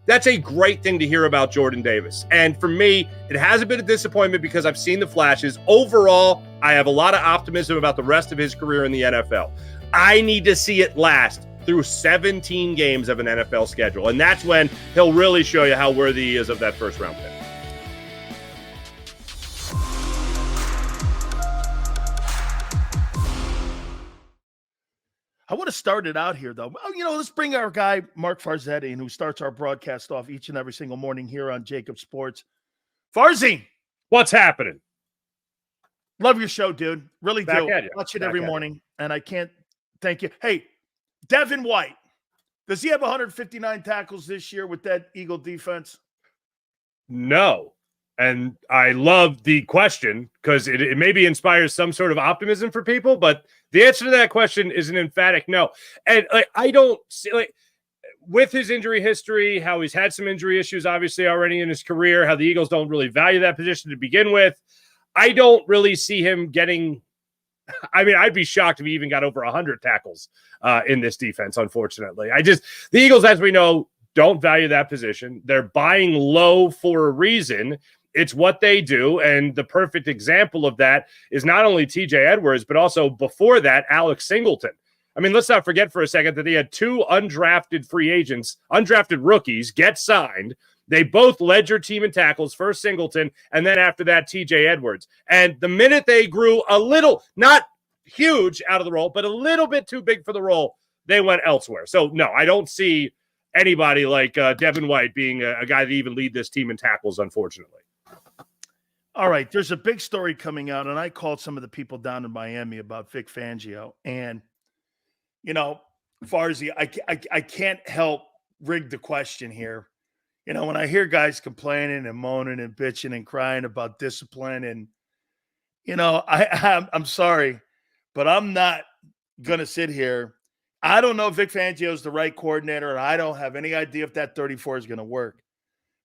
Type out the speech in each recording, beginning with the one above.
That's a great thing to hear about Jordan Davis. And for me, it hasn't been a disappointment because I've seen the flashes. Overall, I have a lot of optimism about the rest of his career in the NFL. I need to see it last through 17 games of an NFL schedule. And that's when he'll really show you how worthy he is of that first-round pick. I want to start it out here, though. Let's bring our guy, Marc Farzetta, in, who starts our broadcast off each and every single morning here on JAKIB Sports. Farzy! What's happening? Love your show, dude. Really Back do. at you. Watch it Back every at morning, and I can't thank you. Hey, Devin White, does he have 159 tackles this year with that Eagle defense? No. And I love the question because it maybe inspires some sort of optimism for people, but the answer to that question is an emphatic no. And I don't see, with his injury history, how he's had some injury issues, obviously, already in his career, how the Eagles don't really value that position to begin with. I don't really see him getting, I'd be shocked if he even got over 100 tackles in this defense, unfortunately. The Eagles, as we know, don't value that position. They're buying low for a reason. It's what they do, and the perfect example of that is not only TJ Edwards, but also before that, Alex Singleton. Let's not forget for a second that he had two undrafted free agents, undrafted rookies, get signed. They both led your team in tackles, first Singleton, and then after that, TJ Edwards. And the minute they grew a little, not huge out of the role, but a little bit too big for the role, they went elsewhere. So, no, I don't see anybody like Devin White being a guy that even lead this team in tackles, unfortunately. All right, there's a big story coming out, and I called some of the people down in Miami about Vic Fangio. And, Farzy, I can't help rig the question here. When I hear guys complaining and moaning and bitching and crying about discipline, and, I'm sorry, but I'm not going to sit here. I don't know if Vic Fangio is the right coordinator, and I don't have any idea if that 34 is going to work.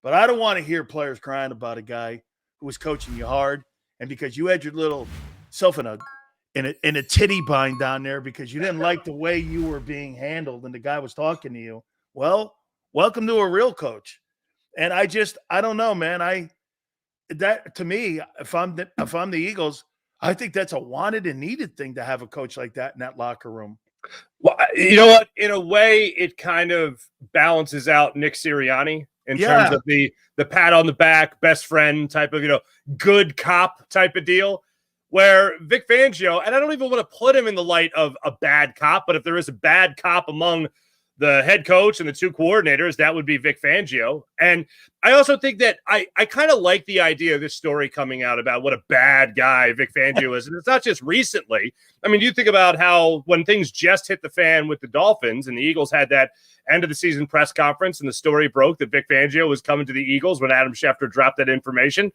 But I don't want to hear players crying about a guy who was coaching you hard, and because you had your little self in a titty bind down there because you didn't like the way you were being handled and the guy was talking to you. Well, welcome to a real coach. And I don't know, man. To me, if I'm the Eagles, I think that's a wanted and needed thing to have a coach like that in that locker room. Well, you know what? In a way, it kind of balances out Nick Sirianni in terms of the pat on the back, best friend type of, good cop type of deal, where Vic Fangio, and I don't even want to put him in the light of a bad cop, but if there is a bad cop among the head coach and the two coordinators, that would be Vic Fangio. And I also think that I kind of like the idea of this story coming out about what a bad guy Vic Fangio is. And it's not just recently. You think about how when things just hit the fan with the Dolphins and the Eagles had that end of the season press conference and the story broke that Vic Fangio was coming to the Eagles when Adam Schefter dropped that information.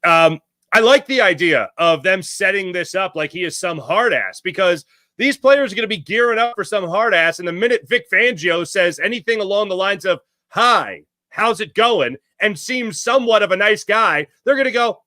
I like the idea of them setting this up like he is some hard ass, because these players are going to be gearing up for some hard ass. And the minute Vic Fangio says anything along the lines of, "Hi, how's it going?" and seems somewhat of a nice guy, they're going to go,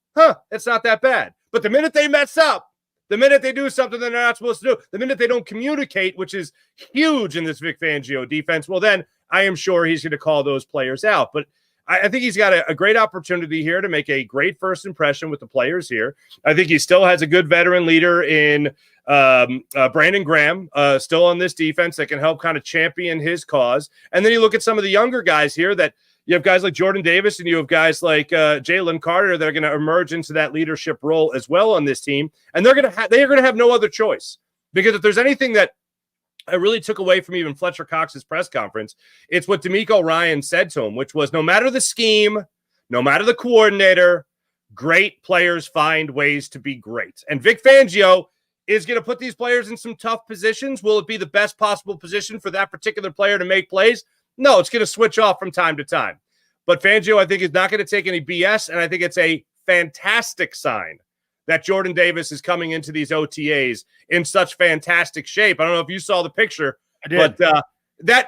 it's not that bad. But the minute they mess up, the minute they do something they're not supposed to do, the minute they don't communicate, which is huge in this Vic Fangio defense, well, then I am sure he's going to call those players out. But I think he's got a great opportunity here to make a great first impression with the players here. I think he still has a good veteran leader in Brandon Graham, still on this defense that can help kind of champion his cause. And then you look at some of the younger guys here that you have guys like Jordan Davis and you have guys like Jalen Carter that are going to emerge into that leadership role as well on this team. And they are going to have no other choice, because if there's anything that I really took away from even Fletcher Cox's press conference, it's what D'Amico Ryan said to him, which was no matter the scheme, no matter the coordinator, great players find ways to be great. And Vic Fangio is going to put these players in some tough positions. Will it be the best possible position for that particular player to make plays? No, it's going to switch off from time to time. But Fangio, I think, is not going to take any BS, and I think it's a fantastic sign that Jordan Davis is coming into these OTAs in such fantastic shape. I don't know if you saw the picture, I did. But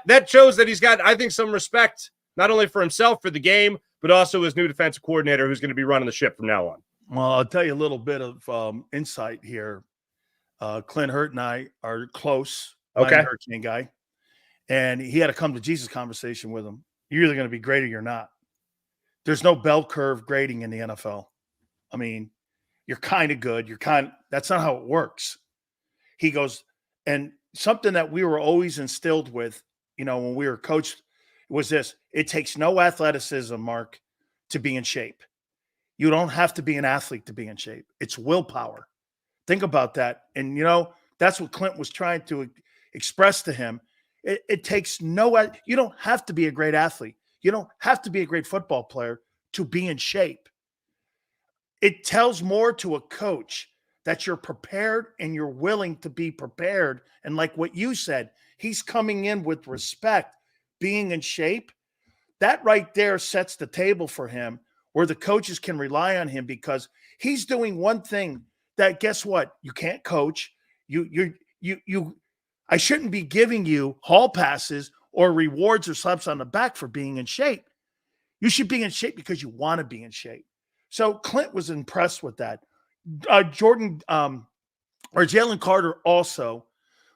that shows that he's got, I think, some respect, not only for himself, for the game, but also his new defensive coordinator who's going to be running the ship from now on. Well, I'll tell you a little bit of insight here. Clint Hurt and I are close. Okay. Hurricane guy. And he had a come to Jesus conversation with him. you're either going to be great or you're not. There's no bell curve grading in the NFL. I mean, you're kind of good. That's not how it works. He goes, and something that we were always instilled with, when we were coached was this: it takes no athleticism, Mark, to be in shape. You don't have to be an athlete to be in shape. It's willpower. Think about that. And, that's what Clint was trying to express to him. It takes you don't have to be a great athlete. You don't have to be a great football player to be in shape. It tells more to a coach that you're prepared and you're willing to be prepared. And like what you said, he's coming in with respect, being in shape. That right there sets the table for him where the coaches can rely on him because he's doing one thing that, guess what? You can't coach. I shouldn't be giving you hall passes or rewards or slaps on the back for being in shape. You should be in shape because you want to be in shape. So Clint was impressed with that. Jordan or Jalen Carter also.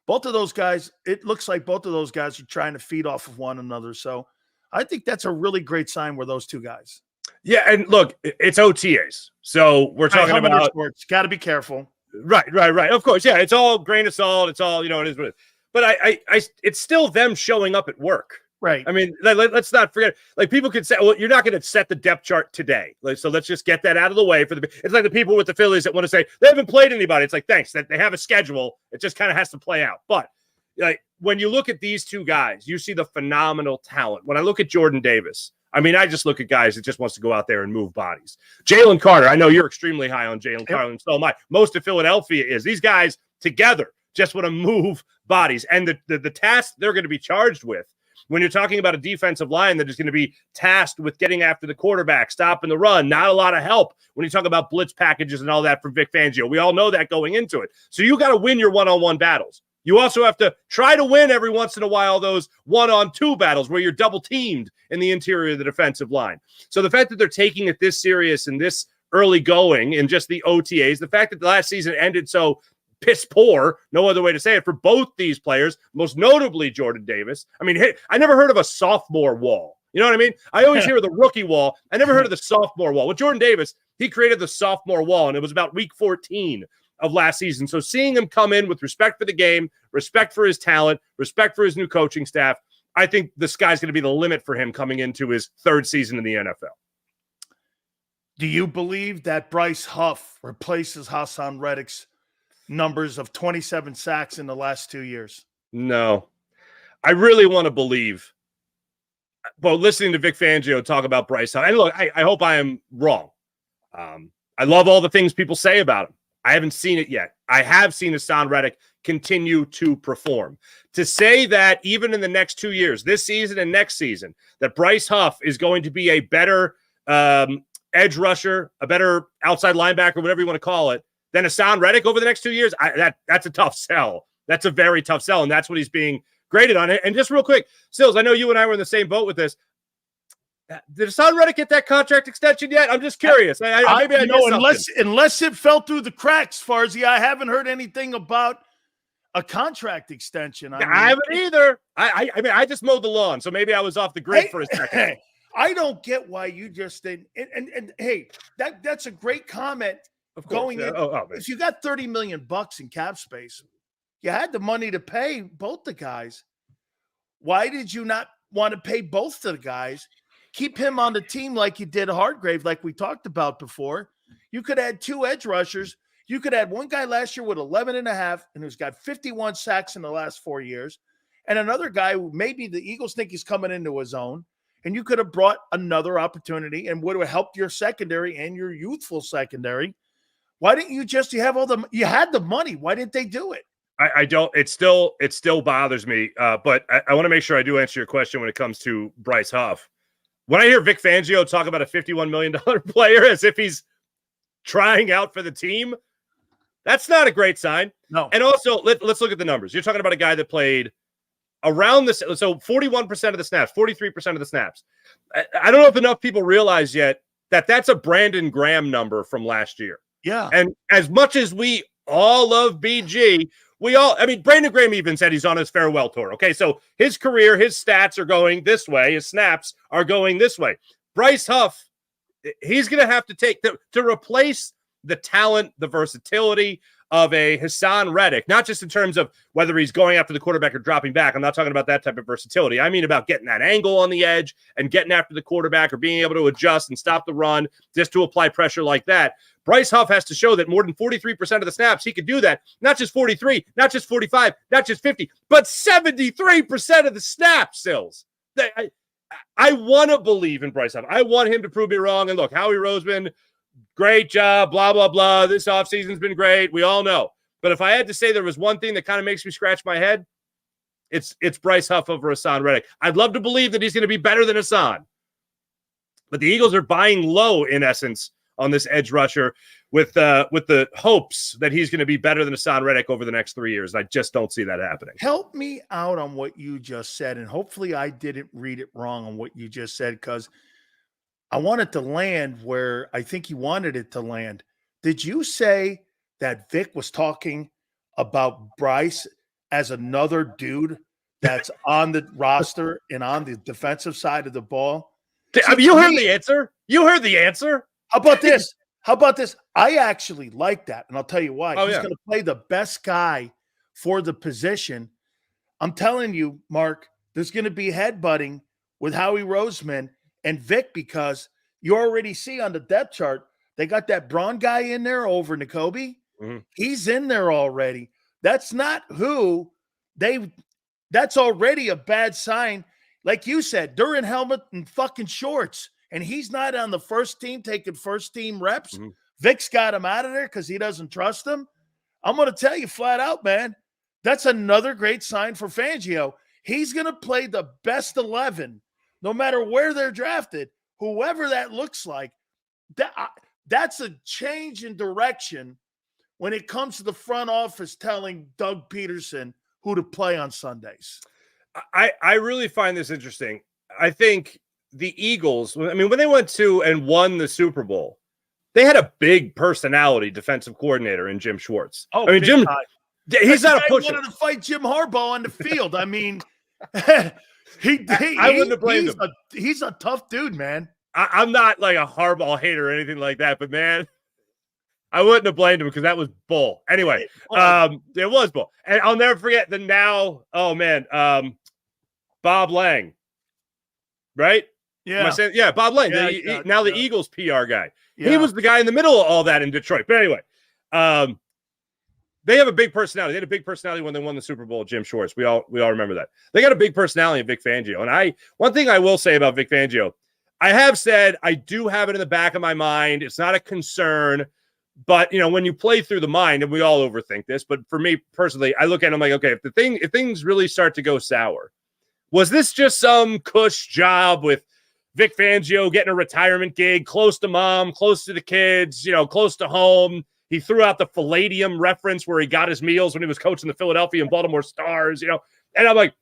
Both of those guys, it looks like both of those guys are trying to feed off of one another. So I think that's a really great sign with those two guys. Yeah, and look, it's OTAs. So we're talking about sports. Got to be careful. Right. Of course, yeah, it's all grain of salt. It's all, it is what it is. But I it's still them showing up at work. Right. I mean, let's not forget. Like people could say, well, you're not going to set the depth chart today. So let's just get that out of the way it's like the people with the Phillies that want to say they haven't played anybody. It's like, thanks, that they have a schedule. It just kind of has to play out. But like when you look at these two guys, you see the phenomenal talent. When I look at Jordan Davis, I mean, I just look at guys that just wants to go out there and move bodies. Jalen Carter, I know you're extremely high on Jalen Carter, and so am I. Most of Philadelphia is. These guys together just want to move bodies. And the task they're going to be charged with, when you're talking about a defensive line that is going to be tasked with getting after the quarterback, stopping the run, not a lot of help when you talk about blitz packages and all that from Vic Fangio. We all know that going into it. So you got to win your one-on-one battles. You also have to try to win every once in a while those one-on-two battles where you're double-teamed in the interior of the defensive line. So the fact that they're taking it this serious and this early going in just the OTAs, the fact that the last season ended so piss poor, no other way to say it, for both these players, most notably Jordan Davis. I mean, hey, I never heard of a sophomore wall. You know what I mean? I always hear of the rookie wall. I never heard of the sophomore wall. With Jordan Davis, he created the sophomore wall, and it was about week 14 of last season. So seeing him come in with respect for the game, respect for his talent, respect for his new coaching staff, I think the sky's going to be the limit for him coming into his third season in the NFL. Do you believe that Bryce Huff replaces Hassan Reddick's numbers of 27 sacks in the last 2 years? No. I really want to believe. Well, listening to Vic Fangio talk about Bryce Huff, and look, I hope I am wrong. I love all the things people say about him. I haven't seen it yet. I have seen Hassan Reddick continue to perform. To say that even in the next 2 years, this season and next season, that Bryce Huff is going to be a better edge rusher, a better outside linebacker, whatever you want to call it, than Hassan Reddick over the next 2 years, that's a tough sell. That's a very tough sell, and that's what he's being graded on. And just real quick, Sills, I know you and I were in the same boat with this. Did Hassan Reddick get that contract extension yet? I'm just curious. Maybe I know, unless it fell through the cracks, Farzy. I haven't heard anything about a contract extension. I haven't either. I mean, I just mowed the lawn, so maybe I was off the grid for a second. I don't get why you just didn't. And hey, that's a great comment. Of course. If you got $30 million in cap space, you had the money to pay both the guys. Why did you not want to pay both the guys? Keep him on the team like you did Hargrave, like we talked about before. You could add two edge rushers. You could add one guy last year with 11.5 and who's got 51 sacks in the last 4 years, and another guy who maybe the Eagles think he's coming into his own. And you could have brought another opportunity and would have helped your secondary and your youthful secondary. Why didn't you just, you had the money. Why didn't they do it? I don't, it still bothers me. But I want to make sure I do answer your question when it comes to Bryce Huff. When I hear Vic Fangio talk about a $51 million player as if he's trying out for the team, that's not a great sign. No. And also, let's look at the numbers. You're talking about a guy that played around this, so 41% of the snaps, 43% of the snaps. I don't know if enough people realize yet that that's a Brandon Graham number from last year. Yeah. And as much as we all love BG, I mean, Brandon Graham even said he's on his farewell tour. Okay, so his career, his stats are going this way. His snaps are going this way. Bryce Huff, he's going to have to take to replace the talent, the versatility of a Hassan Reddick, not just in terms of whether he's going after the quarterback or dropping back. I'm not talking about that type of versatility. I mean about getting that angle on the edge and getting after the quarterback or being able to adjust and stop the run just to apply pressure like that. Bryce Huff has to show that more than 43% of the snaps he could do that. Not just 43, not just 45, not just 50, but 73% of the snaps, Sills. I want to believe in Bryce Huff. I want him to prove me wrong. And look, Howie Roseman, great job, blah, blah, blah. This offseason's been great. We all know. But if I had to say there was one thing that kind of makes me scratch my head, it's Bryce Huff over Hassan Reddick. I'd love to believe that he's going to be better than Hassan. But the Eagles are buying low, in essence, on this edge rusher with the hopes that he's going to be better than Hassan Reddick over the next 3 years. I just don't see that happening. Help me out on what you just said, and hopefully I didn't read it wrong on what you just said, because I want it to land where I think you wanted it to land. Did you say that Vic was talking about Bryce as another dude that's on the roster and on the defensive side of the ball? You heard the answer. You heard the answer. How about this? How about this? I actually like that, and I'll tell you why. He's going to play the best guy for the position. I'm telling you, Mark, there's going to be headbutting with Howie Roseman and Vic, because you already see on the depth chart, they got that Braun guy in there over Nakobe. Mm-hmm. He's in there already. That's not who that's already a bad sign. Like you said, they're in helmet and fucking shorts, and he's not on the first team taking first team reps. Mm-hmm. Vic's got him out of there because he doesn't trust him. I'm going to tell you flat out, man, that's another great sign for Fangio. He's going to play the best 11, no matter where they're drafted, whoever that looks like. That's a change in direction when it comes to the front office telling Doug Peterson who to play on Sundays. I really find this interesting. I think the Eagles, I mean, when they went to and won the Super Bowl, they had a big personality defensive coordinator in Jim Schwartz. Oh, I mean, Jim, he's not a pusher. He wanted to fight Jim Harbaugh on the field. I mean, I wouldn't have blamed him. He's a tough dude, man. I'm not like a Harbaugh hater or anything like that, but man, I wouldn't have blamed him because that was bull. Anyway, it was bull. And I'll never forget the now, Bob Lang, right? Yeah. Bob Lang, the Eagles PR guy. Yeah. He was the guy in the middle of all that in Detroit. But anyway, they have a big personality. They had a big personality when they won the Super Bowl, Jim Schwartz. We all remember that. They got a big personality in Vic Fangio. And one thing I will say about Vic Fangio, I have said I do have it in the back of my mind. It's not a concern. But, when you play through the mind, and we all overthink this, but for me personally, I look at it, I'm like, okay, if things really start to go sour, was this just some cush job with Vic Fangio getting a retirement gig, close to mom, close to the kids, close to home? He threw out the Palladium reference where he got his meals when he was coaching the Philadelphia and Baltimore Stars, and I'm like,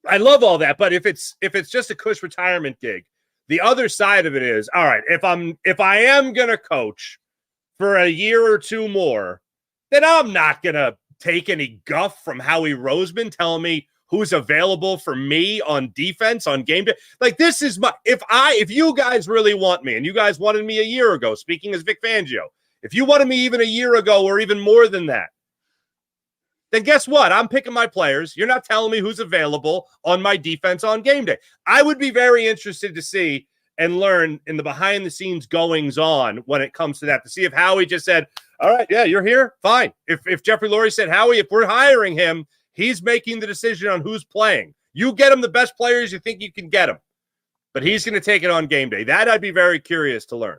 I love all that. But if it's just a cush retirement gig, the other side of it is, all right, if I am going to coach for a year or two more, then I'm not going to take any guff from Howie Roseman telling me who's available for me on defense on game day. Like, this is if you guys really want me, and you guys wanted me a year ago, speaking as Vic Fangio, if you wanted me even a year ago or even more than that, then guess what? I'm picking my players. You're not telling me who's available on my defense on game day. I would be very interested to see and learn in the behind-the-scenes goings-on when it comes to that, to see if Howie just said, all right, yeah, you're here, fine. If Jeffrey Lurie said, Howie, if we're hiring him, he's making the decision on who's playing. You get him the best players you think you can get him. But he's going to take it on game day. That I'd be very curious to learn.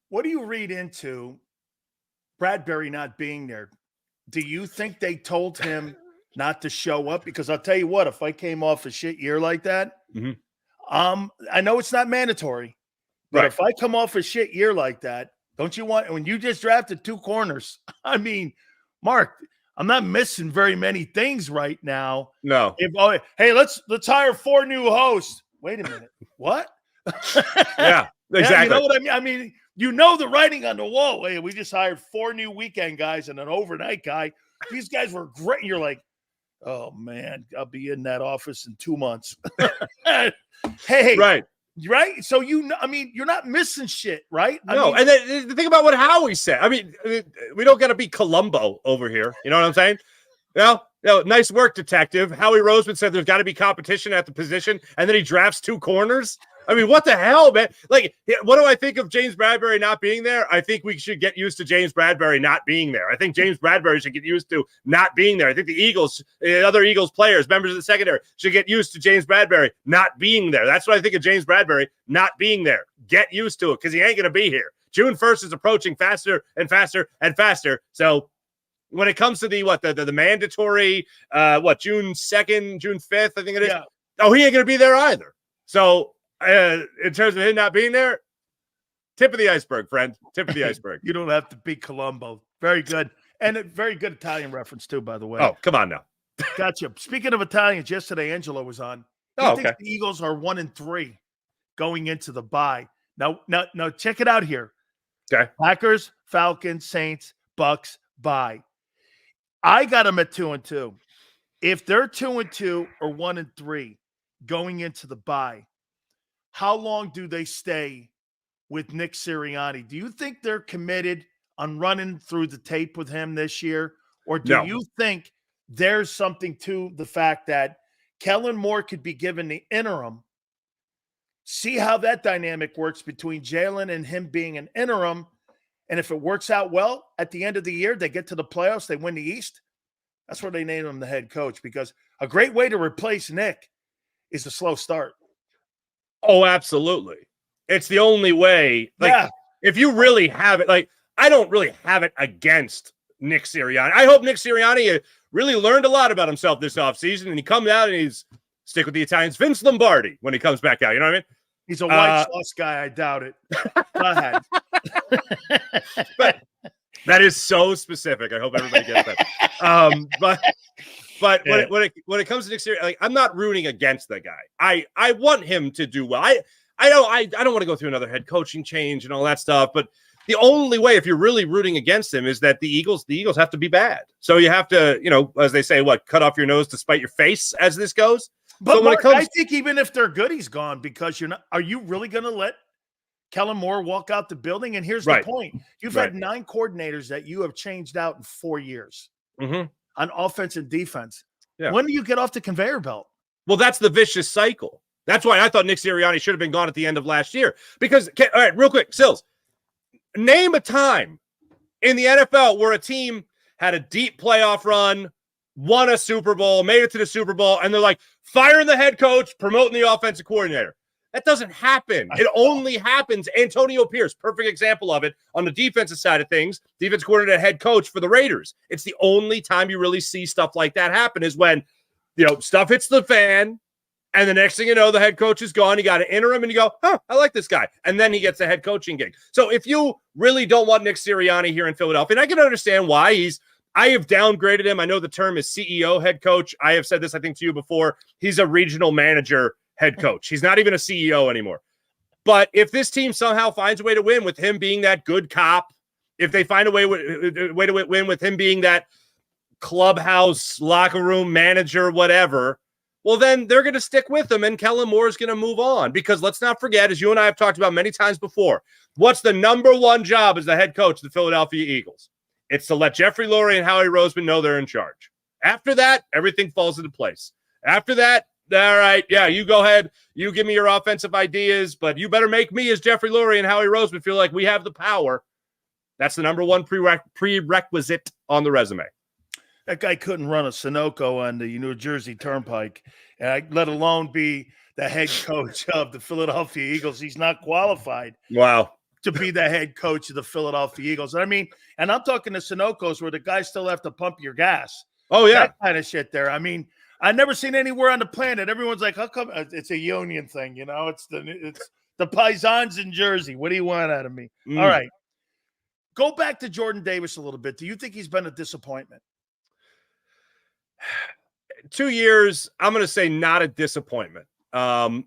What do you read into Bradbury not being there? Do you think they told him not to show up? Because I'll tell you what, if I came off a shit year like that, I know it's not mandatory, but if I come off a shit year like that, don't you want, when you just drafted 2 corners, I mean, Mark, I'm not missing very many things right now. No. Hey, let's hire 4 new hosts. Wait a minute. What? Yeah, exactly. Yeah, you know what I mean? I mean, the writing on the wall. Hey, we just hired 4 new weekend guys and an overnight guy. These guys were great. And you're like, oh, man, I'll be in that office in 2 months. Hey. Right. Right? So, you're not missing shit, right? No, and then think about what Howie said. I mean, we don't got to be Columbo over here. You know what I'm saying? Well, nice work, detective. Howie Roseman said there's got to be competition at the position, and then he drafts 2 corners. I mean, what the hell, man? Like, what do I think of James Bradberry not being there? I think we should get used to James Bradberry not being there. I think James Bradberry should get used to not being there. I think the Eagles, other Eagles players, members of the secondary, should get used to James Bradberry not being there. That's what I think of James Bradberry not being there. Get used to it because he ain't going to be here. June 1st is approaching faster and faster and faster. So when it comes to the mandatory, June 2nd, June 5th, I think it is. Yeah. Oh, he ain't going to be there either. So, in terms of him not being there, tip of the iceberg, friend. Tip of the iceberg. You don't have to be Columbo. Very good. And a very good Italian reference, too, by the way. Oh, come on now. Gotcha. Speaking of Italians, yesterday Angelo was on. He thinks the Eagles are 1-3 going into the bye. Now, check it out here. Okay. Packers, Falcons, Saints, Bucks, bye. I got them at 2-2. If they're 2-2 or 1-3 going into the bye, how long do they stay with Nick Sirianni? Do you think they're committed on running through the tape with him this year? Or do you think there's something to the fact that Kellen Moore could be given the interim, see how that dynamic works between Jalen and him being an interim, and if it works out well, at the end of the year, they get to the playoffs, they win the East? That's where they named him the head coach, because a great way to replace Nick is a slow start. Oh, absolutely. It's the only way. Like, if you really have it, like, I don't really have it against Nick Sirianni. I hope Nick Sirianni really learned a lot about himself this offseason, and he comes out and he's stick with the Italians. Vince Lombardi when he comes back out. You know what I mean? He's a white sauce guy. I doubt it. Go ahead. But that is so specific. I hope everybody gets that. But when it comes to Nick Sirianni, like, I'm not rooting against the guy. I want him to do well. I don't want to go through another head coaching change and all that stuff. But the only way, if you're really rooting against him, is that the Eagles have to be bad. So you have to, as they say, cut off your nose to spite your face as this goes. But so Marc, I think even if they're good, he's gone, because are you really going to let Kellen Moore walk out the building? And here's the point. You've had 9 coordinators that you have changed out in 4 years. Mm-hmm. On offense and defense. Yeah. When do you get off the conveyor belt? Well, that's the vicious cycle. That's why I thought Nick Sirianni should have been gone at the end of last year. Because, all right, real quick, Sills, name a time in the NFL where a team had a deep playoff run, won a Super Bowl, made it to the Super Bowl, and they're like, firing the head coach, promoting the offensive coordinator. That doesn't happen. It only happens. Antonio Pierce, perfect example of it on the defensive side of things. Defense coordinator, head coach for the Raiders. It's the only time you really see stuff like that happen is when, stuff hits the fan, and the next thing you know, the head coach is gone. You got an interim, and you go, I like this guy. And then he gets a head coaching gig. So if you really don't want Nick Sirianni here in Philadelphia, and I can understand why I have downgraded him. I know the term is CEO head coach. I have said this, I think, to you before. He's a regional manager head coach. He's not even a CEO anymore. But if this team somehow finds a way to win with him being that good cop, if they find a way to win with him being that clubhouse, locker room manager, whatever, well, then they're going to stick with him, and Kellen Moore is going to move on. Because let's not forget, as you and I have talked about many times before, what's the number one job as the head coach of the Philadelphia Eagles? It's to let Jeffrey Lurie and Howie Roseman know they're in charge. After that, everything falls into place. After that, all right, yeah, you go ahead. You give me your offensive ideas, but you better make me, as Jeffrey Lurie and Howie Roseman, feel like we have the power. That's the number one prerequisite on the resume. That guy couldn't run a Sunoco on the New Jersey Turnpike, let alone be the head coach of the Philadelphia Eagles. He's not qualified. Wow. To be the head coach of the Philadelphia Eagles. I mean, and I'm talking to Sunoco's where the guys still have to pump your gas. Oh, yeah. That kind of shit there. I mean, I've never seen anywhere on the planet. Everyone's like, how come? It's a union thing, It's the Paisans in Jersey. What do you want out of me? All right. Go back to Jordan Davis a little bit. Do you think he's been a disappointment? 2 years, I'm going to say not a disappointment. And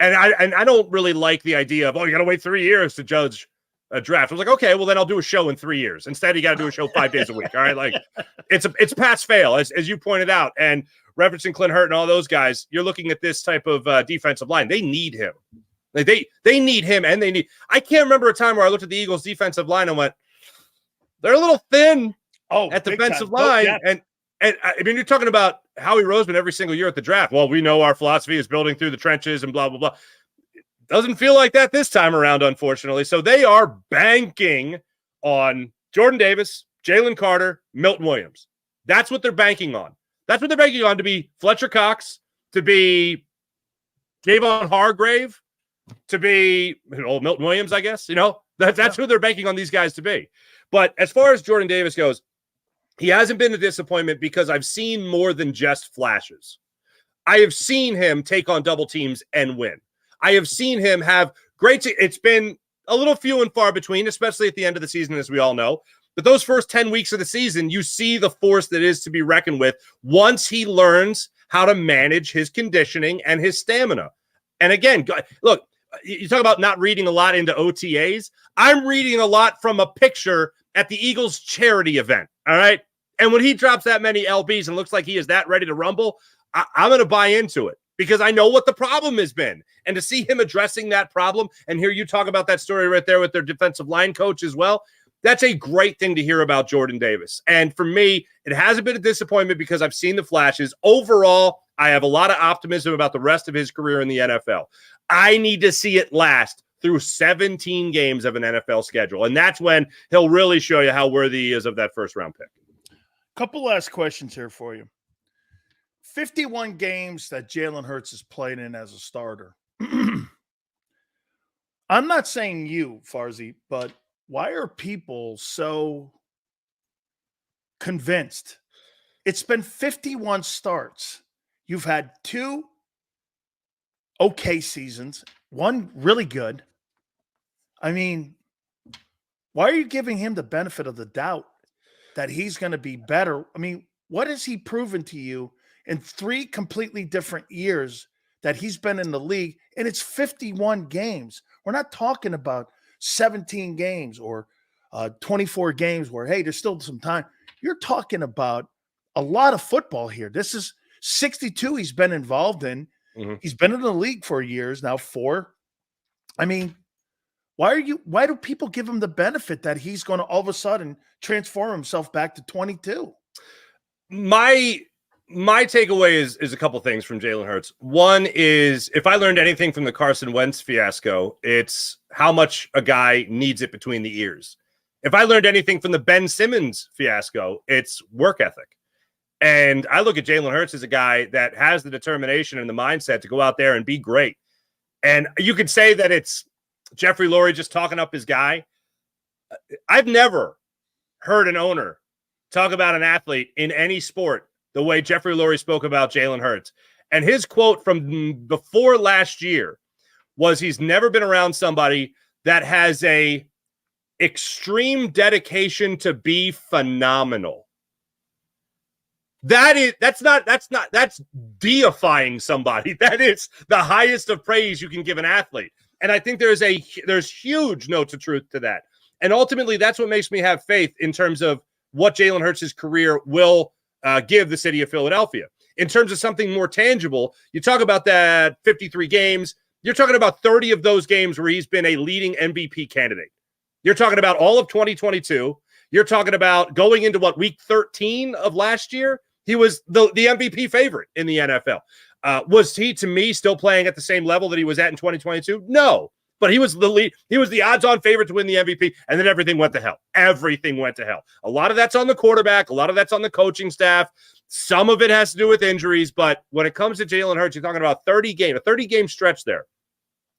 I don't really like the idea of, you got to wait 3 years to judge draft. I was like, okay, well then I'll do a show in 3 years. Instead, you got to do a show 5 days a week. All right, like it's pass fail, as you pointed out, and referencing Clint Hurt and all those guys. You're looking at this type of defensive line. They need him. Like they need him, and they need. I can't remember a time where I looked at the Eagles' defensive line and went, they're a little thin. At the defensive line, and I mean, you're talking about Howie Roseman every single year at the draft. Well, we know our philosophy is building through the trenches and blah blah blah. Doesn't feel like that this time around, unfortunately. So they are banking on Jordan Davis, Jalen Carter, Milton Williams. That's what they're banking on. That's what they're banking on, to be Fletcher Cox, to be Javon Hargrave, to be Milton Williams, I guess. That's who they're banking on these guys to be. But as far as Jordan Davis goes, he hasn't been a disappointment because I've seen more than just flashes. I have seen him take on double teams and win. I have seen him have it's been a little few and far between, especially at the end of the season, as we all know. But those first 10 weeks of the season, you see the force that is to be reckoned with once he learns how to manage his conditioning and his stamina. And again, look, you talk about not reading a lot into OTAs. I'm reading a lot from a picture at the Eagles charity event. All right. And when he drops that many LBs and looks like he is that ready to rumble, I'm going to buy into it, because I know what the problem has been. And to see him addressing that problem, and hear you talk about that story right there with their defensive line coach as well, that's a great thing to hear about Jordan Davis. And for me, it hasn't been a disappointment because I've seen the flashes. Overall, I have a lot of optimism about the rest of his career in the NFL. I need to see it last through 17 games of an NFL schedule. And that's when he'll really show you how worthy he is of that first-round pick. Couple last questions here for you. 51 games that Jalen Hurts has played in as a starter. I'm not saying you, Farzy, but why are people so convinced? It's been 51 starts. You've had 2 okay seasons, 1 really good. I mean, why are you giving him the benefit of the doubt that he's going to be better? I mean, what has he proven to you in 3 completely different years that he's been in the league? And it's 51 games. We're not talking about 17 games or 24 games where, hey, there's still some time. You're talking about a lot of football here. This is 62 he's been involved in. Mm-hmm. He's been in the league for years now, 4. I mean, why do people give him the benefit that he's going to all of a sudden transform himself back to 22? My takeaway is a couple things from Jalen Hurts. One is, if I learned anything from the Carson Wentz fiasco, it's how much a guy needs it between the ears. If I learned anything from the Ben Simmons fiasco, it's work ethic. And I look at Jalen Hurts as a guy that has the determination and the mindset to go out there and be great. And you could say that it's Jeffrey Lurie just talking up his guy. I've never heard an owner talk about an athlete in any sport the way Jeffrey Lurie spoke about Jalen Hurts. And his quote from before last year was, he's never been around somebody that has a extreme dedication to be phenomenal. That's deifying somebody. That is the highest of praise you can give an athlete. And I think there's huge notes of truth to that. And ultimately, that's what makes me have faith in terms of what Jalen Hurts' career will give the city of Philadelphia. In terms of something more tangible, you talk about that 53 games. You're talking about 30 of those games where he's been a leading MVP candidate. You're talking about all of 2022. You're talking about going into week 13 of last year. He was the MVP favorite in the NFL. Was he, to me, still playing at the same level that he was at in 2022? No. But he was the lead. He was the odds-on favorite to win the MVP, and then everything went to hell. Everything went to hell. A lot of that's on the quarterback. A lot of that's on the coaching staff. Some of it has to do with injuries. But when it comes to Jalen Hurts, you're talking about a 30-game stretch there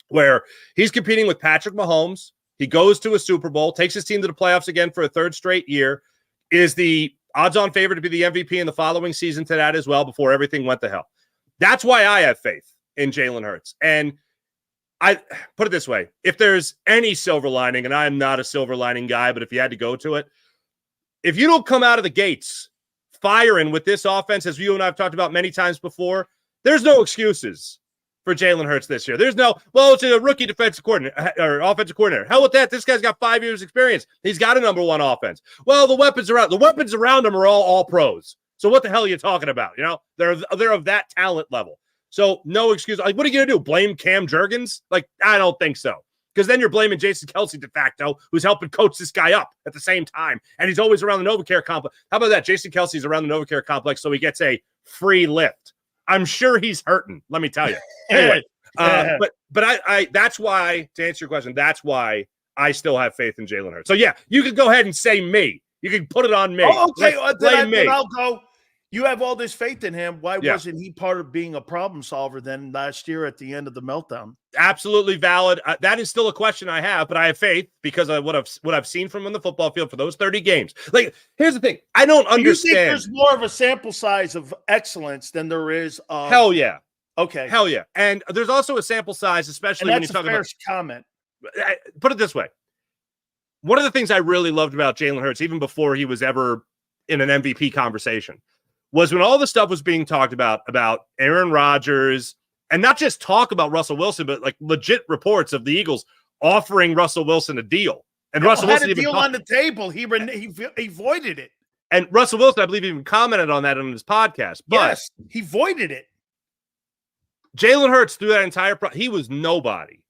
where he's competing with Patrick Mahomes. He goes to a Super Bowl, takes his team to the playoffs again for a 3rd straight year, is the odds-on favorite to be the MVP in the following season to that as well before everything went to hell. That's why I have faith in Jalen Hurts. And I put it this way, if there's any silver lining, and I'm not a silver lining guy, but if you had to go to it, if you don't come out of the gates firing with this offense, as you and I have talked about many times before, there's no excuses. for Jalen Hurts this year. There's no, well, it's a rookie defensive coordinator or offensive coordinator. Hell with that. This guy's got 5 years experience. He's got a number one offense. Well, the weapons around him are all pros. So what the hell are you talking about? You know, they're of that talent level. So no excuse. Like, what are you going to do? Blame Cam Jurgens? Like, I don't think so. Because then you're blaming Jason Kelce de facto, who's helping coach this guy up at the same time. And he's always around the NovaCare complex. How about that? Jason Kelce's around the NovaCare complex, so he gets a free lift. I'm sure he's hurting, let me tell you. Anyway, but I that's why, to answer your question, that's why I still have faith in Jalen Hurts. So, yeah, you could go ahead and say me. You can put it on me. Oh, okay. Blame me. Then I'll go. You have all this faith in him. Why wasn't he part of being a problem solver then last year at the end of the meltdown? Absolutely valid. That is still a question I have, but I have faith because of what I've seen from him on the football field for those 30 games. Like, here's the thing. I don't understand. You think there's more of a sample size of excellence than there is of... Hell yeah. Okay. Hell yeah. And there's also a sample size, especially when you talk about... comment. Put it this way. One of the things I really loved about Jalen Hurts, even before he was ever in an MVP conversation, was when all the stuff was being talked about Aaron Rodgers, and not just talk about Russell Wilson, but like legit reports of the Eagles offering Russell Wilson a deal. And Russell Wilson had a deal on the table. He voided it. And Russell Wilson, I believe, even commented on that on his podcast. But yes, he voided it. Jalen Hurts, through that entire he was nobody.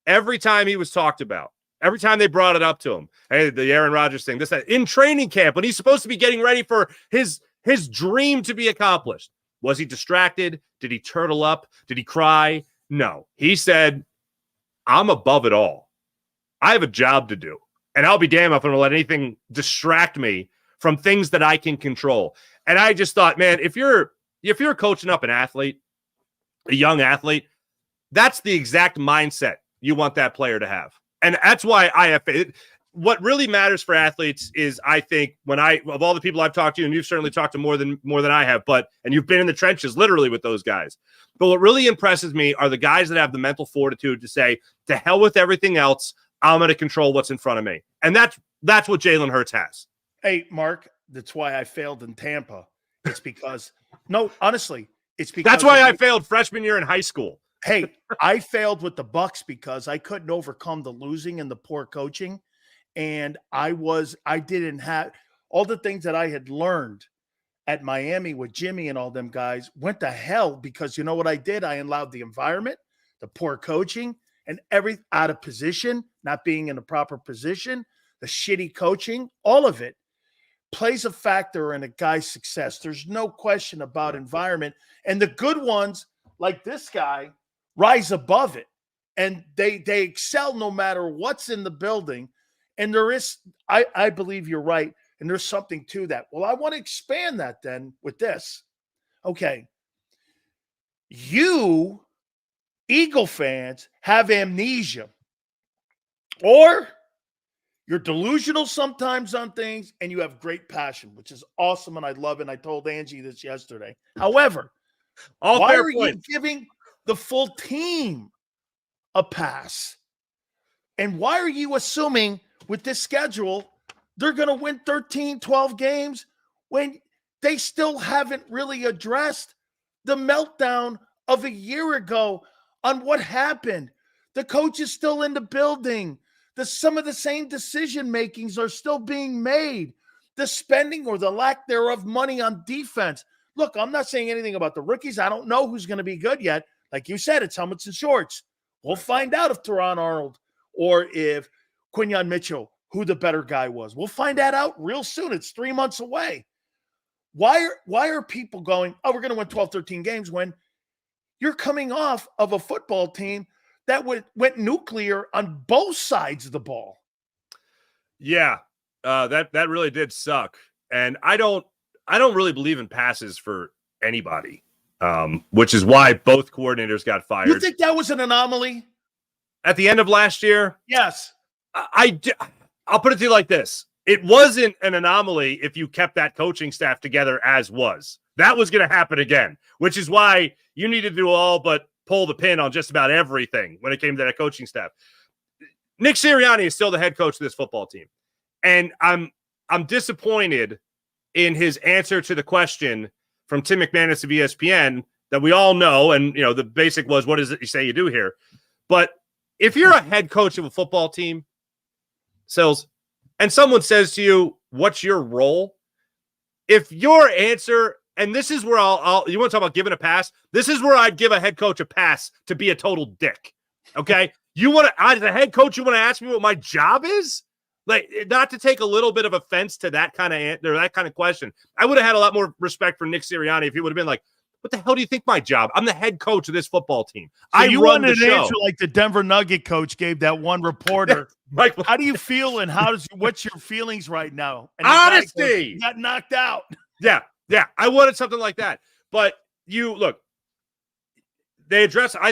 Every time he was talked about, every time they brought it up to him, hey, the Aaron Rodgers thing, this, that, in training camp, when he's supposed to be getting ready for his dream to be accomplished. Was he distracted? Did he turtle up? Did he cry? No. He said, I'm above it all. I have a job to do. And I'll be damned if I'm going to let anything distract me from things that I can control. And I just thought, man, if you're coaching up an athlete, a young athlete, that's the exact mindset you want that player to have. And that's why I have faith. What really matters for athletes is, I think, of all the people I've talked to, and you've certainly talked to more than I have, and you've been in the trenches literally with those guys. But what really impresses me are the guys that have the mental fortitude to say, to hell with everything else, I'm going to control what's in front of me. And that's what Jalen Hurts has. Hey, Mark, that's why I failed in Tampa. It's because, no, honestly, it's because that's why I failed freshman year in high school. Hey, I failed with the Bucs because I couldn't overcome the losing and the poor coaching. And I didn't have all the things that I had learned at Miami with Jimmy and all them guys went to hell because you know what I did? I allowed the environment, the poor coaching, and every out of position, not being in a proper position, the shitty coaching, all of it plays a factor in a guy's success. There's no question about environment. And the good ones, like this guy, rise above it. And they excel no matter what's in the building. And there is, I believe you're right, and there's something to that. Well, I want to expand that then with this. Okay. You, Eagle fans, have amnesia. Or you're delusional sometimes on things, and you have great passion, which is awesome, and I love it. And I told Angie this yesterday. However, why are you giving the full team a pass? And why are you assuming with this schedule, they're going to win 13, 12 games when they still haven't really addressed the meltdown of a year ago on what happened? The coach is still in the building. Some of the same decision makings are still being made. The spending or the lack thereof money on defense. Look, I'm not saying anything about the rookies. I don't know who's going to be good yet. Like you said, it's helmets and shorts. We'll find out if Teron Arnold or if Quinyon Mitchell, who the better guy was. We'll find that out real soon. It's 3 months away. Why are people going, oh, we're going to win 12, 13 games when you're coming off of a football team that went nuclear on both sides of the ball? Yeah, that really did suck. And I don't really believe in passes for anybody, which is why both coordinators got fired. You think that was an anomaly? At the end of last year? Yes. I'll put it to you like this. It wasn't an anomaly if you kept that coaching staff together as was. That was going to happen again, which is why you needed to do all but pull the pin on just about everything when it came to that coaching staff. Nick Sirianni is still the head coach of this football team. And I'm disappointed in his answer to the question from Tim McManus of ESPN that we all know. And, the basic was, what is it you say you do here? But if you're a head coach of a football team, Sills, and someone says to you, what's your role? If your answer, and this is where you want to talk about giving a pass? This is where I'd give a head coach a pass to be a total dick. Okay? As a head coach, you want to ask me what my job is? Like, not to take a little bit of offense to that kind of answer, that kind of question. I would have had a lot more respect for Nick Sirianni if he would have been like, what the hell do you think my job? I'm the head coach of this football team. So I run the show. You wanted an answer like the Denver Nugget coach gave that one reporter. Mike, how do you feel and what's your feelings right now? And honesty. You got knocked out. Yeah. I wanted something like that. But I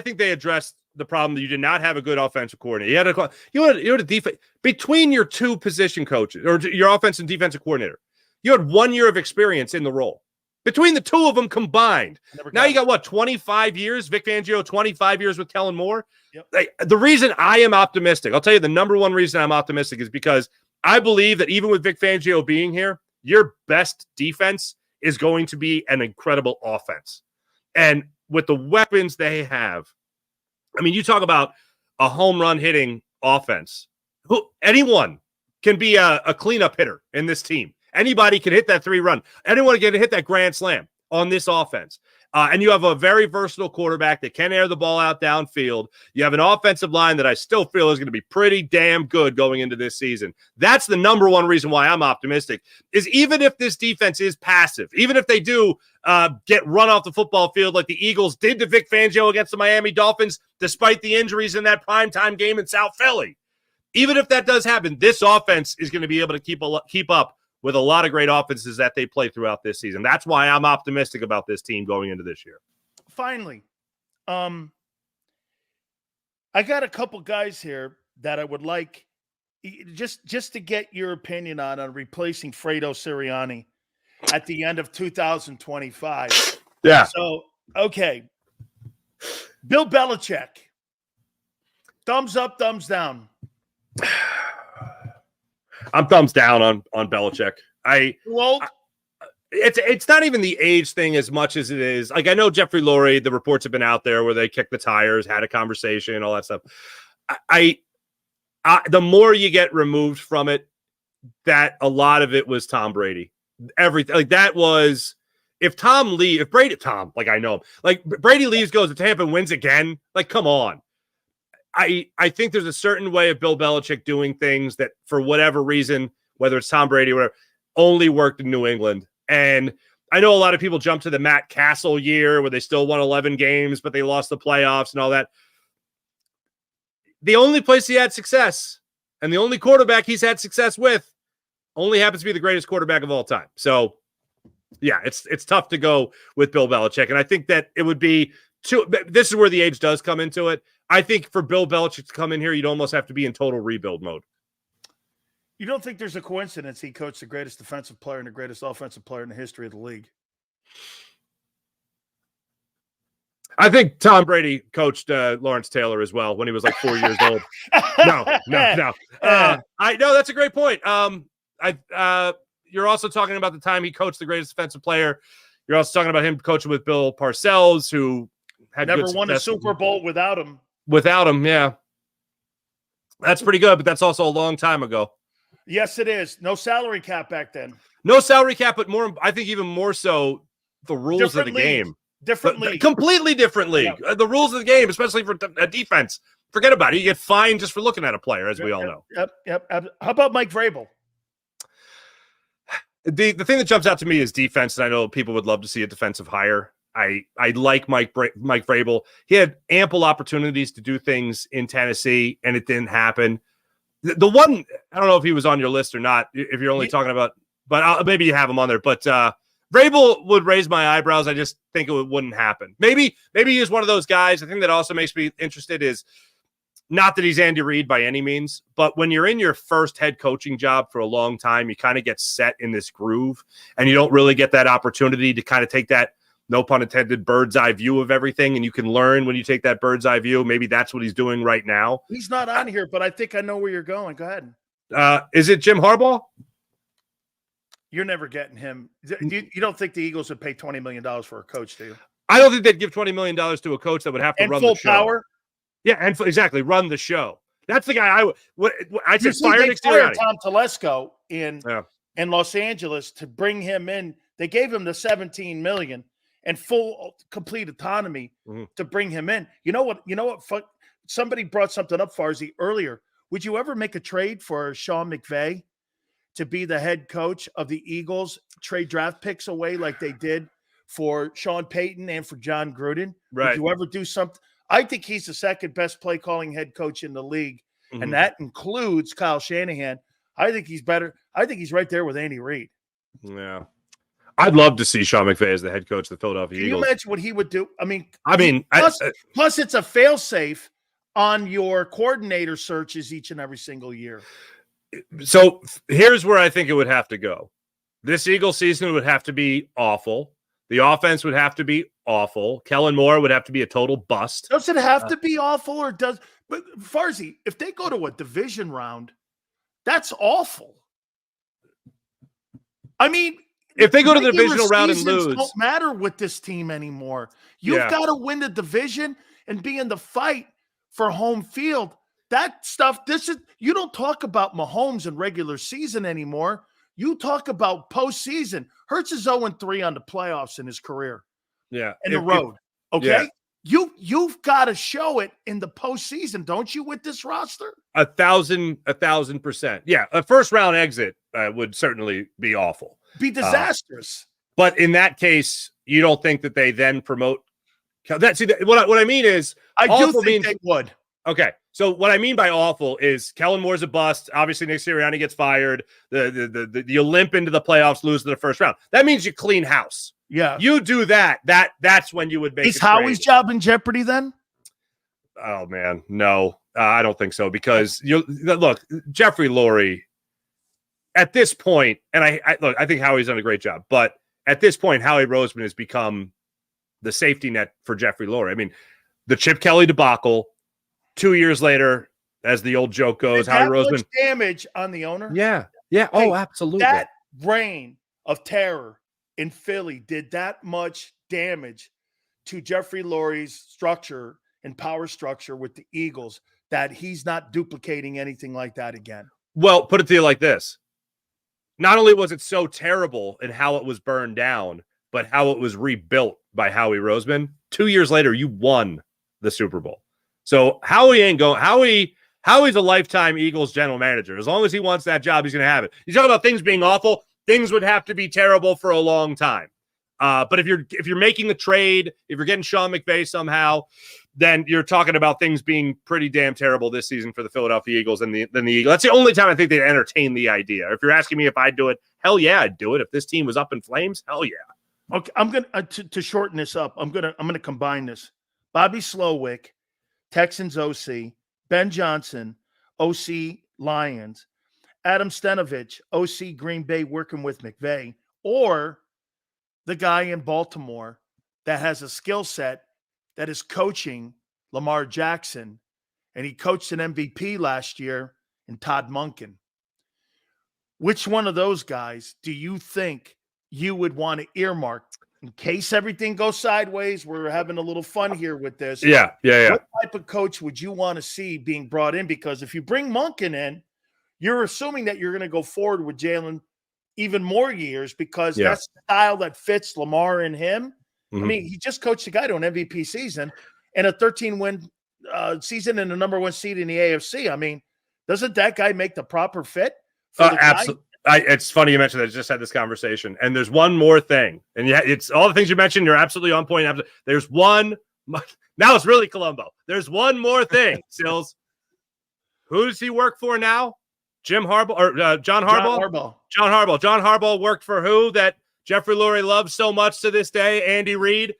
think they addressed the problem that you did not have a good offensive coordinator. You had a defense between your two position coaches or your offense and defensive coordinator. You had 1 year of experience in the role. Between the two of them combined. Now you got 25 years? Vic Fangio, 25 years with Kellen Moore. Yep. The reason I am optimistic, I'll tell you the number one reason I'm optimistic is because I believe that even with Vic Fangio being here, your best defense is going to be an incredible offense. And with the weapons they have, I mean, you talk about a home run hitting offense. Anyone can be a cleanup hitter in this team. Anybody can hit that 3-run. Anyone can hit that grand slam on this offense. And you have a very versatile quarterback that can air the ball out downfield. You have an offensive line that I still feel is going to be pretty damn good going into this season. That's the number one reason why I'm optimistic, is even if this defense is passive, even if they do get run off the football field like the Eagles did to Vic Fangio against the Miami Dolphins, despite the injuries in that primetime game in South Philly, even if that does happen, this offense is going to be able to keep up with a lot of great offenses that they play throughout this season. That's why I'm optimistic about this team going into this year. Finally, I got a couple guys here that I would like just to get your opinion on replacing Fredo Sirianni at the end of 2025. Yeah. So, okay. Bill Belichick. Thumbs up, thumbs down. I'm thumbs down on Belichick. It's not even the age thing as much as it is. Like, I know Jeffrey Lurie, the reports have been out there where they kicked the tires, had a conversation, all that stuff. The more you get removed from it, that a lot of it was Tom Brady. Everything like that was, if Brady, like I know him, like Brady leaves, goes to Tampa and wins again. Like, come on. I think there's a certain way of Bill Belichick doing things that, for whatever reason, whether it's Tom Brady or whatever, only worked in New England. And I know a lot of people jump to the Matt Castle year where they still won 11 games, but they lost the playoffs and all that. The only place he had success and the only quarterback he's had success with only happens to be the greatest quarterback of all time. So, yeah, it's tough to go with Bill Belichick. And I think that it would be this is where the age does come into it. I think for Bill Belichick to come in here, you'd almost have to be in total rebuild mode. You don't think there's a coincidence he coached the greatest defensive player and the greatest offensive player in the history of the league? I think Tom Brady coached Lawrence Taylor as well when he was like 4 years old. No. I know that's a great point. You're also talking about the time he coached the greatest defensive player. You're also talking about him coaching with Bill Parcells, who had never won a Super Bowl without him. Without him, yeah. That's pretty good, but that's also a long time ago. Yes, it is. No salary cap back then. No salary cap, but more, I think even more so, the rules different of the game. Different league. Completely different league. Yeah. The rules of the game, especially for a defense. Forget about it. You get fined just for looking at a player, as we all know. Yep. How about Mike Vrabel? The thing that jumps out to me is defense, and I know people would love to see a defensive hire. I like Mike Vrabel. He had ample opportunities to do things in Tennessee, and it didn't happen. The one, I don't know if he was on your list or not, if you're only talking about, but maybe you have him on there. But Vrabel would raise my eyebrows. I just think it wouldn't happen. Maybe he is one of those guys. The thing that also makes me interested is not that he's Andy Reid by any means, but when you're in your first head coaching job for a long time, you kind of get set in this groove, and you don't really get that opportunity to kind of take that, no pun intended, bird's eye view of everything. And you can learn when you take that bird's eye view. Maybe that's what he's doing right now. He's not on here, but I think I know where you're going. Go ahead. Is it Jim Harbaugh? You're never getting him. You don't think the Eagles would pay $20 million for a coach, do you? I don't think they'd give $20 million to a coach that would have to run the show. Power. Yeah, and exactly, run the show. That's the guy I said fire Nick Sirianni. Tom Telesco in Los Angeles to bring him in. They gave him the $17 million and full complete autonomy to bring him in. You know what? Somebody brought something up, Farzy, earlier. Would you ever make a trade for Sean McVay to be the head coach of the Eagles, trade draft picks away like they did for Sean Payton and for John Gruden? Right. Would you ever do something? I think he's the second best play calling head coach in the league, and that includes Kyle Shanahan. I think he's better. I think he's right there with Andy Reid. Yeah. I'd love to see Sean McVay as the head coach of the Philadelphia Eagles. Can you imagine what he would do? I mean, plus it's a fail-safe on your coordinator searches each and every single year. So here's where I think it would have to go. This Eagles season would have to be awful. The offense would have to be awful. Kellen Moore would have to be a total bust. Does it have to be awful or does – but Farzy, if they go to a division round, that's awful. I mean – if they go to the divisional round and lose, don't matter with this team anymore. You've got to win the division and be in the fight for home field. That stuff, you don't talk about Mahomes in regular season anymore. You talk about postseason. Hurts is 0-3 on the playoffs in his career. Yeah. In the road. Okay. Yeah. You've got to show it in the postseason, don't you, with this roster? 1,000%. Yeah. A first round exit would certainly be awful. Be disastrous. But in that case, you don't think that they then promote that? See, what I mean is, I do think they would. Okay, so what I mean by awful is Kellen Moore's a bust. Obviously, Nick Sirianni gets fired. You limp into the playoffs, lose to the first round. That means you clean house. Yeah, you do that. That's when you would make. Is Howie's job in jeopardy then? Oh man, no, I don't think so. Because look, Jeffrey Lurie. At this point, and I think Howie's done a great job, but at this point, Howie Roseman has become the safety net for Jeffrey Lurie. I mean, the Chip Kelly debacle, 2 years later, as the old joke goes, Howie Roseman damage on the owner. Yeah. Oh, absolutely. That reign of terror in Philly did that much damage to Jeffrey Lurie's structure and power structure with the Eagles that he's not duplicating anything like that again. Well, put it to you like this. Not only was it so terrible in how it was burned down, but how it was rebuilt by Howie Roseman. 2 years later, you won the Super Bowl. So Howie ain't going. Howie's a lifetime Eagles general manager. As long as he wants that job, he's going to have it. You talk about things being awful. Things would have to be terrible for a long time. But if you're making a trade, if you're getting Sean McVay somehow, then you're talking about things being pretty damn terrible this season for the Philadelphia Eagles and the Eagles. That's the only time I think they'd entertain the idea. If you're asking me if I'd do it, hell yeah, I'd do it. If this team was up in flames, hell yeah. Okay, I'm gonna to shorten this up. I'm gonna combine this. Bobby Slowick, Texans OC, Ben Johnson, OC Lions, Adam Stenovich, OC Green Bay, working with McVay, or the guy in Baltimore that has a skill set that is coaching Lamar Jackson, and he coached an MVP last year in Todd Monken. Which one of those guys do you think you would want to earmark in case everything goes sideways? We're having a little fun here with this. Yeah. What type of coach would you want to see being brought in? Because if you bring Monken in, you're assuming that you're going to go forward with Jalen even more years because that's the style that fits Lamar and him. I mean, he just coached a guy to an MVP season and a 13-win season and the number one seed in the AFC. I mean, doesn't that guy make the proper fit? Absolutely. It's funny you mentioned that. I just had this conversation. And there's one more thing. And it's all the things you mentioned. You're absolutely on point. There's one. Now it's really Columbo. There's one more thing, Sills. Who does he work for now? Jim Harbaugh or John Harbaugh? John Harbaugh. John Harbaugh worked for who that Jeffrey Lurie loves so much to this day? Andy Reid.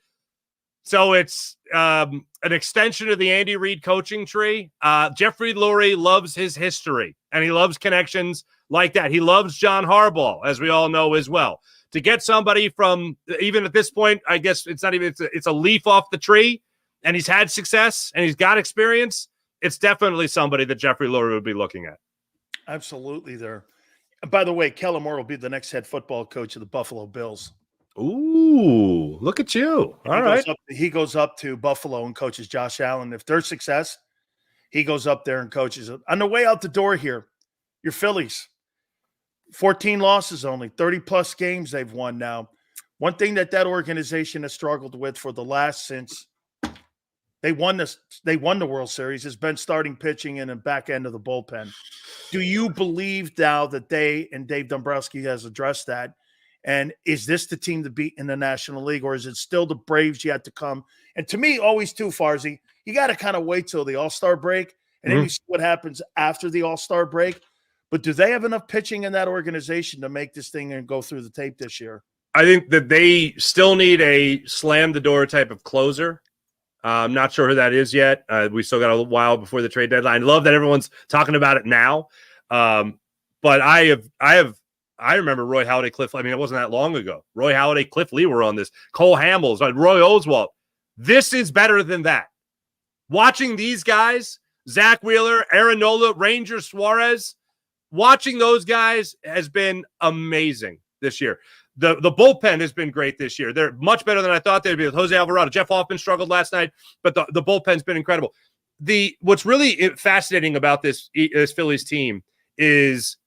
So it's an extension of the Andy Reid coaching tree. Jeffrey Lurie loves his history, and he loves connections like that. He loves John Harbaugh, as we all know as well. To get somebody from, even at this point, I guess it's not even, it's a leaf off the tree, and he's had success, and he's got experience. It's definitely somebody that Jeffrey Lurie would be looking at. Absolutely there. And by the way, Kellen Moore will be the next head football coach of the Buffalo Bills. Ooh, look at you. All right. He goes up to Buffalo and coaches Josh Allen. If there's success, he goes up there and coaches it. On the way out the door here, your Phillies, 14 losses only, 30-plus games they've won now. One thing that organization has struggled with for the last since they won the World Series has been starting pitching and the back end of the bullpen. Do you believe now that they and Dave Dombrowski has addressed that? And is this the team to beat in the National League, or is it still the Braves yet to come? And to me, always too, Farzy, you got to kind of wait till the All-Star break, and then you see what happens after the All-Star break. But do they have enough pitching in that organization to make this thing and go through the tape this year? I think that they still need a slam-the-door type of closer. I'm not sure who that is yet. We still got a while before the trade deadline. Love that everyone's talking about it now. But I remember Roy Halladay, Cliff. I mean, it wasn't that long ago. Roy Halladay, Cliff Lee were on this. Cole Hamels, Roy Oswalt. This is better than that. Watching these guys, Zach Wheeler, Aaron Nola, Ranger Suarez, watching those guys has been amazing this year. The bullpen has been great this year. They're much better than I thought they'd be with Jose Alvarado. Jeff Hoffman struggled last night, but the bullpen's been incredible. What's really fascinating about this Phillies team is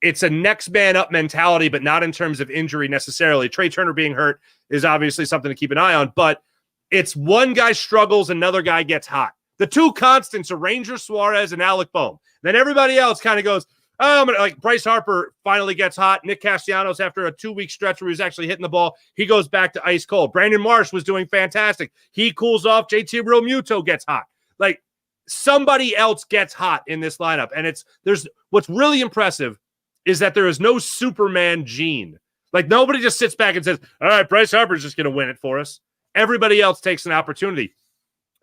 it's a next man up mentality, but not in terms of injury necessarily. Trey Turner being hurt is obviously something to keep an eye on, but it's one guy struggles, another guy gets hot. The two constants are Ranger Suarez and Alec Boehm. Then everybody else kind of goes, like Bryce Harper finally gets hot. Nick Castellanos, after a 2-week stretch where he was actually hitting the ball, he goes back to ice cold. Brandon Marsh was doing fantastic. He cools off. JT Realmuto gets hot. Like, somebody else gets hot in this lineup. And there's what's really impressive is that there is no Superman gene. Like, nobody just sits back and says, all right, Bryce Harper's just going to win it for us. Everybody else takes an opportunity.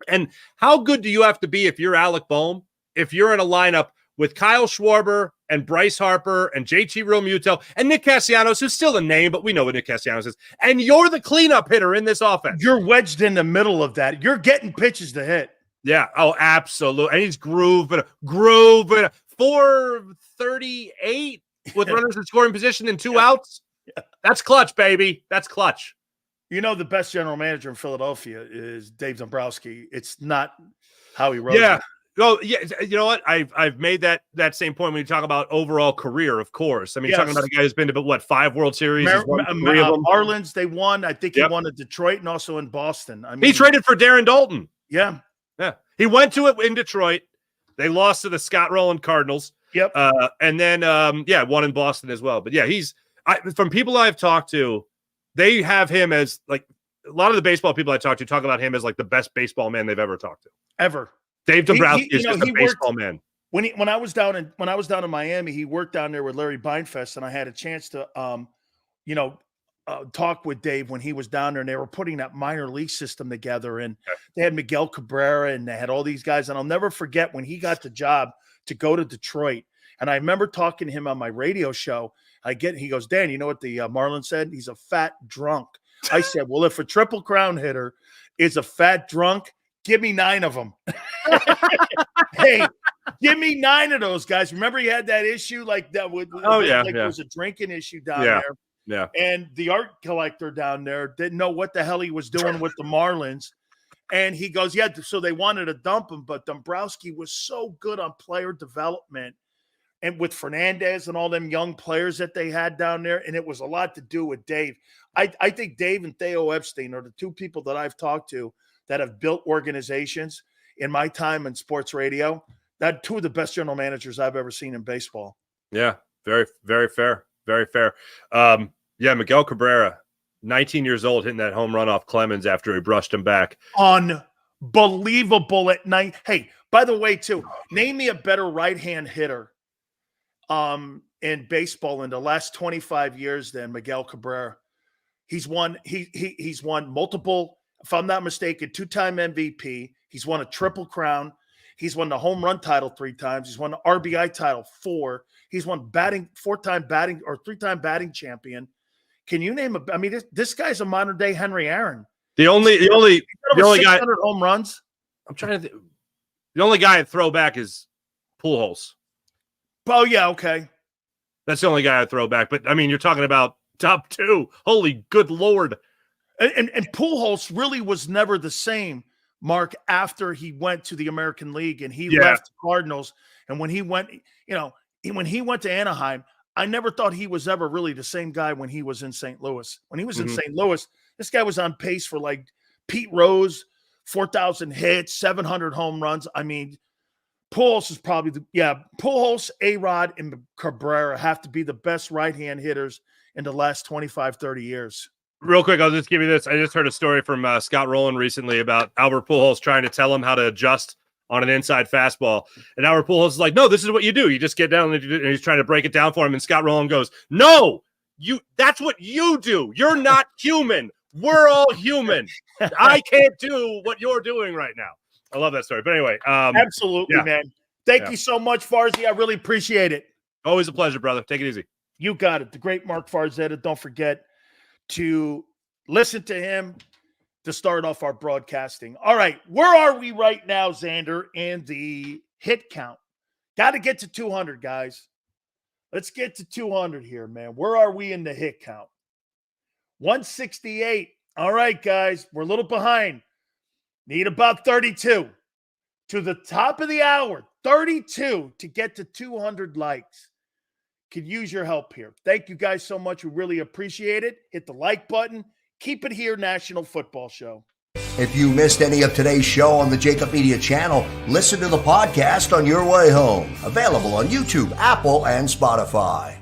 And how good do you have to be if you're Alec Boehm, if you're in a lineup with Kyle Schwarber and Bryce Harper and JT Realmuto and Nick Castellanos, who's still a name, but we know what Nick Castellanos is, and you're the cleanup hitter in this offense. You're wedged in the middle of that. You're getting pitches to hit. Yeah. Oh, absolutely. And he's grooving 438 with runners in scoring position and 2 outs. Yeah. That's clutch, baby. That's clutch. You know, the best general manager in Philadelphia is Dave Dombrowski. It's not Howie Roseman. Yeah. Oh, yeah. You know what? I've made that same point when you talk about overall career, of course. I mean, yes. You're talking about a guy who's been to, 5 World Series? Marlins, they won. I think he won at Detroit and also in Boston. I mean, he traded for Darren Dalton. Yeah. Yeah. He went to it in Detroit. They lost to the Scott Rowland Cardinals. Yep. And then, won in Boston as well. But, yeah, from people I've talked to, they have him as, like, a lot of the baseball people I talk to talk about him as, like, the best baseball man they've ever talked to. Ever. Dave Dombrowski is just a baseball man. When I was down in Miami, he worked down there with Larry Beinfest, and I had a chance to talk with Dave when he was down there, and they were putting that minor league system together, and they had Miguel Cabrera, and they had all these guys, and I'll never forget when he got the job to go to Detroit, and I remember talking to him on my radio show. He goes, Dan, you know what the Marlins said? He's a fat drunk. I said, well, if a Triple Crown hitter is a fat drunk, give me 9 of them. Hey, give me 9 of those guys. Remember he had that issue like that with there was a drinking issue down there. Yeah. And the art collector down there didn't know what the hell he was doing with the Marlins. And he goes, yeah, so they wanted to dump him, but Dombrowski was so good on player development and with Fernandez and all them young players that they had down there. And it was a lot to do with Dave. I think Dave and Theo Epstein are the 2 people that I've talked to that have built organizations in my time in sports radio. That 2 of the best general managers I've ever seen in baseball. Yeah, very, very fair. Very fair. Miguel Cabrera, 19 years old, hitting that home run off Clemens after he brushed him back. Unbelievable at night. Hey, by the way, too, name me a better right-hand hitter in baseball in the last 25 years than Miguel Cabrera. He's won multiple, if I'm not mistaken, 2-time MVP. He's won a Triple Crown. He's won the home run title 3 times. He's won the RBI title 4. He's won 4-time batting or 3-time batting champion. Can you name I mean, this guy's a modern day Henry Aaron. The only guy home runs. I'm trying to think. The only guy at throwback is Pujols. Oh yeah, okay. That's the only guy I'd throw back. But I mean, you're talking about top 2. Holy good Lord. And Pujols really was never the same, Mark, after he went to the American League and he left the Cardinals. And when he went, when he went to Anaheim, I never thought he was ever really the same guy when he was in St. Louis. When he was in St. Louis, this guy was on pace for like Pete Rose, 4,000 hits, 700 home runs. I mean, Pujols is probably Pujols, A-Rod, and Cabrera have to be the best right-hand hitters in the last 25, 30 years. Real quick, I'll just give you this. I just heard a story from Scott Rowland recently about Albert Pujols trying to tell him how to adjust on an inside fastball. And Albert Pujols is like, no, this is what you do. You just get down and he's trying to break it down for him. And Scott Rowland goes, no, that's what you do. You're not human. We're all human. I can't do what you're doing right now. I love that story. But anyway. Absolutely, man. Thank you so much, Farzi. I really appreciate it. Always a pleasure, brother. Take it easy. You got it. The great Marc Farzetta. Don't forget to listen to him to start off our broadcasting. All right. Where are we right now, Xander, in the hit count? Got to get to 200, guys. Let's get to 200 here, man. Where are we in the hit count? 168. All right, guys. We're a little behind. Need about 32 to the top of the hour. 32 to get to 200 likes. Could use your help here. Thank you guys so much. We really appreciate it. Hit the like button. Keep it here, National Football Show. If you missed any of today's show on the JAKIB Media channel, listen to the podcast on your way home. Available on YouTube, Apple, and Spotify.